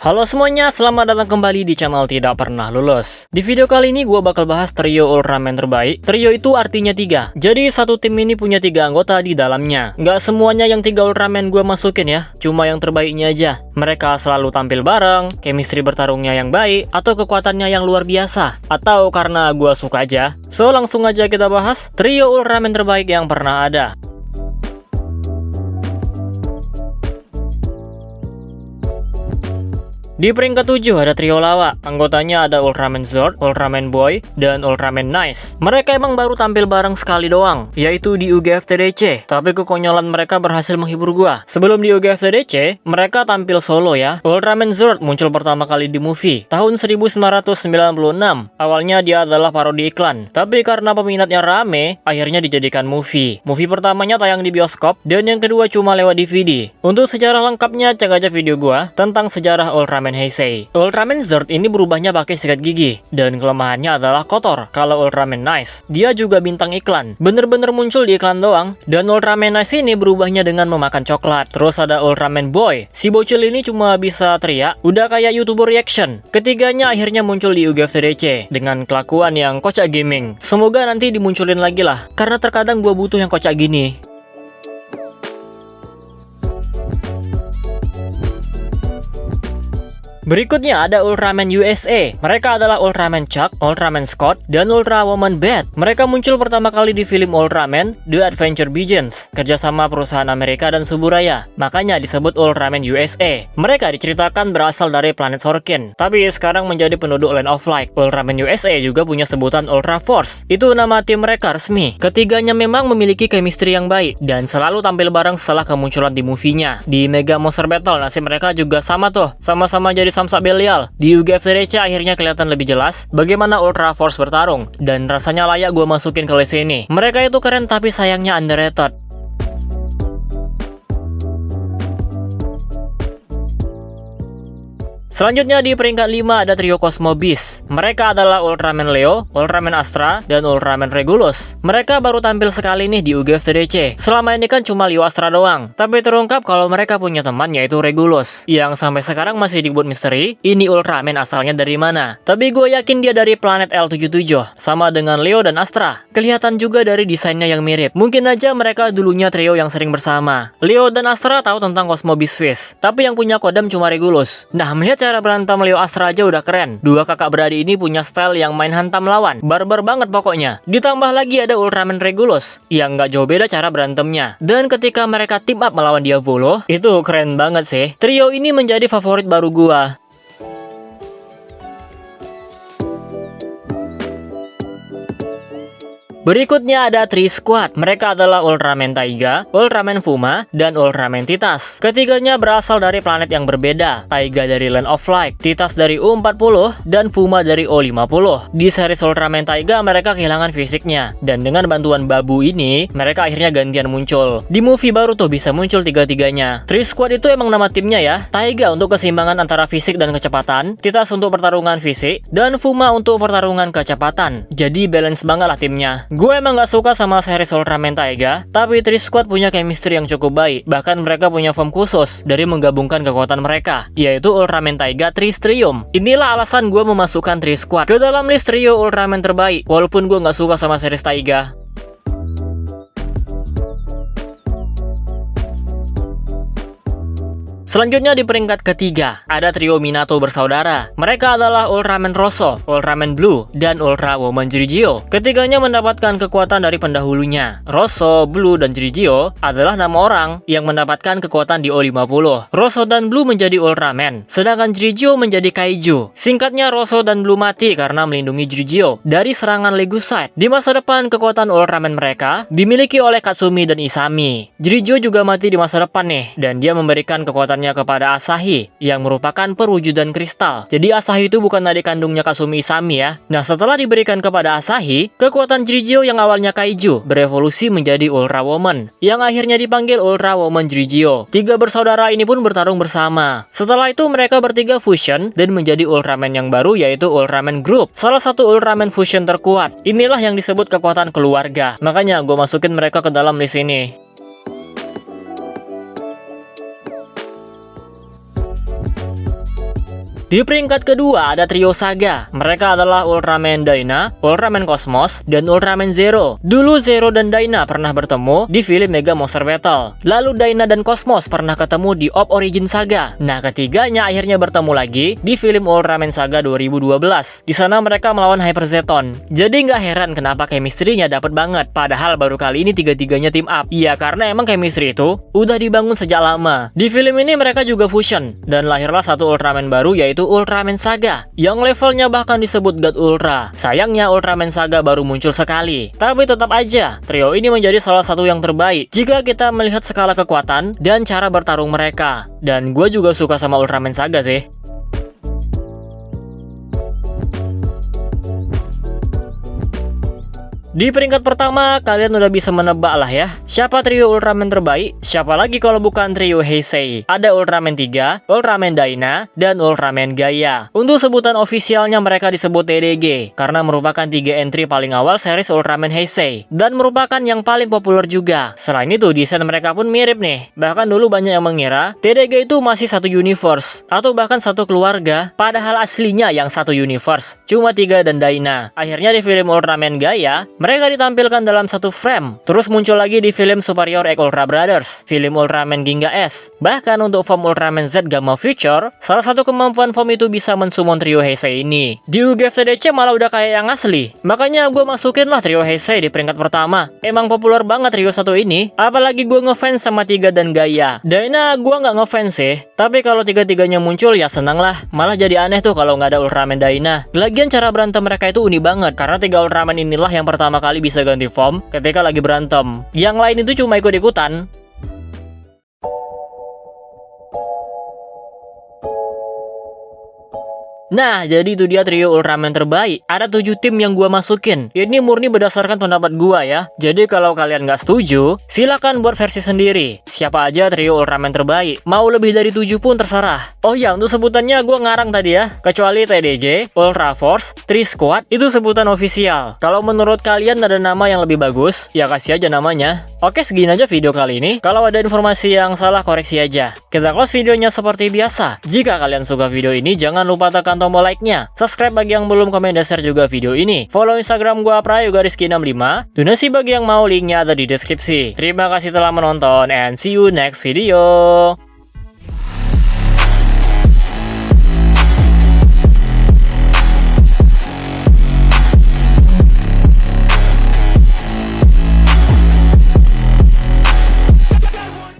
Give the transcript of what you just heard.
Halo semuanya, selamat datang kembali di channel Tidak Pernah Lulus. Di video kali ini gue bakal bahas trio Ultraman terbaik. Trio itu artinya 3. Jadi satu tim ini punya 3 anggota di dalamnya. Nggak semuanya yang 3 Ultraman gue masukin ya, cuma yang terbaiknya aja. Mereka selalu tampil bareng, chemistry bertarungnya yang baik, atau kekuatannya yang luar biasa. Atau karena gue suka aja. So langsung aja kita bahas trio Ultraman terbaik yang pernah ada. Di peringkat 7 ada trio lawak. Anggotanya ada Ultraman Zord, Ultraman Boy, dan Ultraman Nice. Mereka emang baru tampil bareng sekali doang, yaitu di UGF TDC. Tapi kekonyolan mereka berhasil menghibur gua. Sebelum di UGF TDC, mereka tampil solo ya. Ultraman Zord muncul pertama kali di movie tahun 1996. Awalnya dia adalah parodi iklan, tapi karena peminatnya rame, akhirnya dijadikan movie. Movie pertamanya tayang di bioskop, dan yang kedua cuma lewat DVD. Untuk sejarah lengkapnya, cek aja video gua tentang sejarah Ultraman Heisei. Ultraman Zord ini berubahnya pakai sikat gigi, dan kelemahannya adalah kotor. Kalau Ultraman Nice, dia juga bintang iklan, bener-bener muncul di iklan doang. Dan Ultraman Nice ini berubahnya dengan memakan coklat. Terus ada Ultraman Boy, si bocil ini cuma bisa teriak, udah kayak YouTuber reaction. Ketiganya akhirnya muncul di UGF TDC dengan kelakuan yang kocak gaming. Semoga nanti dimunculin lagi lah, karena terkadang gua butuh yang kocak gini. Berikutnya ada Ultraman USA. Mereka adalah Ultraman Chuck, Ultraman Scott, dan Ultra Woman Beth. Mereka muncul pertama kali di film Ultraman The Adventure Begins, kerjasama perusahaan Amerika dan Suburaya. Makanya disebut Ultraman USA. Mereka diceritakan berasal dari planet Sorkin, tapi sekarang menjadi penduduk Land of Light. Ultraman USA juga punya sebutan Ultra Force. Itu nama tim mereka resmi. Ketiganya memang memiliki chemistry yang baik, dan selalu tampil bareng setelah kemunculan di movie-nya. Di Mega Monster Battle, nasib mereka juga sama tuh. Sama-sama jadi Samsak Belial. Di UGF TDC akhirnya kelihatan lebih jelas bagaimana Ultra Force bertarung, dan rasanya layak gue masukin ke list ini. Mereka itu keren tapi sayangnya underrated. Selanjutnya di peringkat 5 ada trio Cosmo Beast. Mereka adalah Ultraman Leo, Ultraman Astra, dan Ultraman Regulus. Mereka baru tampil sekali nih di UGF TDC. Selama ini kan cuma Leo Astra doang, tapi terungkap kalau mereka punya teman yaitu Regulus, yang sampai sekarang masih dibuat misteri, ini Ultraman asalnya dari mana. Tapi gue yakin dia dari planet L77, sama dengan Leo dan Astra. Kelihatan juga dari desainnya yang mirip. Mungkin aja mereka dulunya trio yang sering bersama. Leo dan Astra tahu tentang Cosmo Beast Fist, tapi yang punya kodam cuma Regulus. Nah, melihat cara berantem Leo Astra aja udah keren. Dua kakak beradik ini punya style yang main hantam lawan, barbar banget pokoknya. Ditambah lagi ada Ultraman Regulus, yang nggak jauh beda cara berantemnya. Dan ketika mereka team up melawan Diavolo, itu keren banget sih. Trio ini menjadi favorit baru gua. Berikutnya ada Tri Squad. Mereka adalah Ultraman Taiga, Ultraman Fuma, dan Ultraman Titas. Ketiganya berasal dari planet yang berbeda. Taiga dari Land of Light, Titas dari U40, dan Fuma dari O50. Di series Ultraman Taiga mereka kehilangan fisiknya, dan dengan bantuan Babu ini, mereka akhirnya gantian muncul. Di movie baru tuh bisa muncul tiga-tiganya. Tri Squad itu emang nama timnya ya. Taiga untuk keseimbangan antara fisik dan kecepatan, Titas untuk pertarungan fisik, dan Fuma untuk pertarungan kecepatan. Jadi balance banget lah timnya. Gue emang gak suka sama series Ultraman Taiga, tapi Tri Squad punya chemistry yang cukup baik. Bahkan mereka punya form khusus dari menggabungkan kekuatan mereka, yaitu Ultraman Taiga Tristrium. Inilah alasan gue memasukkan Tri Squad ke dalam list trio Ultraman terbaik, walaupun gue gak suka sama series Taiga. Selanjutnya di peringkat ketiga, ada trio Minato bersaudara. Mereka adalah Ultraman Rosso, Ultraman Blue, dan Ultra Woman Jirigyo. Ketiganya mendapatkan kekuatan dari pendahulunya. Rosso, Blue, dan Jirigyo adalah nama orang yang mendapatkan kekuatan di O50. Rosso dan Blue menjadi Ultraman, sedangkan Jirigyo menjadi Kaiju. Singkatnya, Rosso dan Blue mati karena melindungi Jirigyo dari serangan Legusite. Di masa depan, kekuatan Ultraman mereka dimiliki oleh Katsumi dan Isami. Jirigyo juga mati di masa depan nih, dan dia memberikan kekuatan kepada Asahi yang merupakan perwujudan kristal. Jadi Asahi itu bukan adik kandungnya Kasumi Isami ya. Nah, setelah diberikan kepada Asahi, kekuatan Jirigyo yang awalnya Kaiju berevolusi menjadi Ultra Woman, yang akhirnya dipanggil Ultra Woman Jirigyo. Tiga bersaudara ini pun bertarung bersama. Setelah itu mereka bertiga fusion dan menjadi Ultraman yang baru, yaitu Ultraman Group, salah satu Ultraman fusion terkuat. Inilah yang disebut kekuatan keluarga. Makanya gue masukin mereka ke dalam list ini. Di peringkat kedua ada trio Saga. Mereka adalah Ultraman Dyna, Ultraman Cosmos, dan Ultraman Zero. Dulu Zero dan Dyna pernah bertemu di film Mega Monster Battle. Lalu Dyna dan Cosmos pernah ketemu di Op Origin Saga. Nah, ketiganya akhirnya bertemu lagi di film Ultraman Saga 2012. Di sana mereka melawan Hyper Zeton. Jadi nggak heran kenapa chemistry-nya dapet banget. Padahal baru kali ini tiga-tiganya team up. Iya, karena emang chemistry itu udah dibangun sejak lama. Di film ini mereka juga fusion dan lahirlah satu Ultraman baru, yaitu Ultraman Saga yang levelnya bahkan disebut God Ultra. Sayangnya Ultraman Saga baru muncul sekali, tapi tetap aja trio ini menjadi salah satu yang terbaik jika kita melihat skala kekuatan dan cara bertarung mereka. Dan gue juga suka sama Ultraman Saga sih. Di peringkat pertama, kalian udah bisa menebak lah ya, siapa trio Ultraman terbaik? Siapa lagi kalau bukan trio Heisei? Ada Ultraman 3, Ultraman Dyna, dan Ultraman Gaia. Untuk sebutan ofisialnya mereka disebut TDG, karena merupakan 3 entry paling awal series Ultraman Heisei, dan merupakan yang paling populer juga. Selain itu, desain mereka pun mirip nih. Bahkan dulu banyak yang mengira TDG itu masih satu universe, atau bahkan satu keluarga, padahal aslinya yang satu universe, cuma 3 dan Dyna. Akhirnya di film Ultraman Gaia, mereka ditampilkan dalam satu frame, terus muncul lagi di film Superior X Ultra Brothers, film Ultraman Ginga S. Bahkan untuk form Ultraman Z Gamma Future, salah satu kemampuan form itu bisa mensummon trio Heisei ini. Di UGF CDC malah udah kayak yang asli, makanya gue masukin lah trio Heisei di peringkat pertama. Emang populer banget trio satu ini, apalagi gue ngefans sama 3 dan Gaia. Dyna gue nggak ngefans sih, tapi kalau tiga-tiganya muncul ya senang lah. Malah jadi aneh tuh kalau nggak ada Ultraman Dyna. Lagian cara berantem mereka itu unik banget, karena 3 Ultraman inilah yang pertama kali bisa ganti form ketika lagi berantem. Yang lain itu cuma ikut-ikutan. Nah, jadi itu dia trio Ultraman terbaik. Ada 7 tim yang gua masukin. Ini murni berdasarkan pendapat gua ya. Jadi kalau kalian nggak setuju, silakan buat versi sendiri. Siapa aja trio Ultraman terbaik. Mau lebih dari 7 pun terserah. Oh ya, untuk sebutannya gua ngarang tadi ya. Kecuali TDG, Ultra Force, Tri Squad, itu sebutan ofisial. Kalau menurut kalian ada nama yang lebih bagus, ya kasih aja namanya. Oke, segini aja video kali ini. Kalau ada informasi yang salah, koreksi aja. Kita close videonya seperti biasa. Jika kalian suka video ini, jangan lupa tekan tombol like-nya. Subscribe bagi yang belum, komen dan share juga video ini. Follow Instagram gua Prayoga_Rizky65. Donasi bagi yang mau, linknya ada di deskripsi. Terima kasih telah menonton and see you next video.